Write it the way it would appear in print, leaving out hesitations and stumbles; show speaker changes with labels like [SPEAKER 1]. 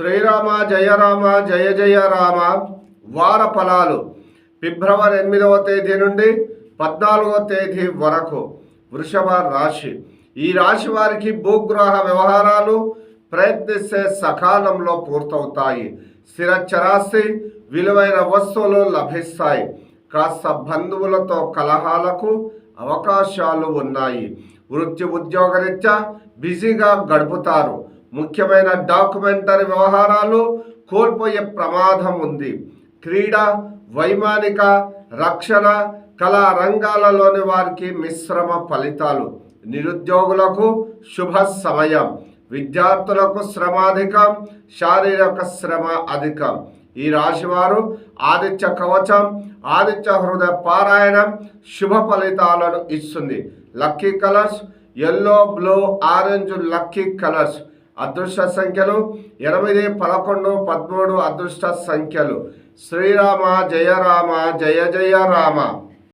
[SPEAKER 1] శ్రీరామ జయ రామ జయ జయ రామ. వార ఫలాలు ఫిబ్రవరి 8వ తేదీ నుండి 14వ తేదీ వరకు. వృషభ రాశి. ఈ రాశి వారికి భూగ్రహ వ్యవహారాలు ప్రయత్నిస్తే సకాలంలో పూర్తవుతాయి. స్థిర చరాస్తి విలువైన వస్తువులు లభిస్తాయి. కాస్త బంధువులతో కలహాలకు అవకాశాలు ఉన్నాయి. వృత్తి ఉద్యోగరీత్యా బిజీగా గడుపుతారు. ముఖ్యమైన డాక్యుమెంటరీ వ్యవహారాలు కోల్పోయే ప్రమాదం ఉంది. క్రీడా, వైమానిక, రక్షణ, కళా రంగాలలోని వారికి మిశ్రమ ఫలితాలు. నిరుద్యోగులకు శుభ సమయం. విద్యార్థులకు శ్రమ అధికం, శారీరక శ్రమ అధికం. ఈ రాశివారు ఆదిత్య కవచం, ఆదిత్య హృదయ పారాయణం శుభ ఫలితాలను ఇస్తుంది. Lucky colours yellow, blue, orange lucky colours. అదృష్ట సంఖ్యలు 8, 11, 13 అదృష్ట సంఖ్యలు. శ్రీరామ జయ రామ జయ జయ రామ.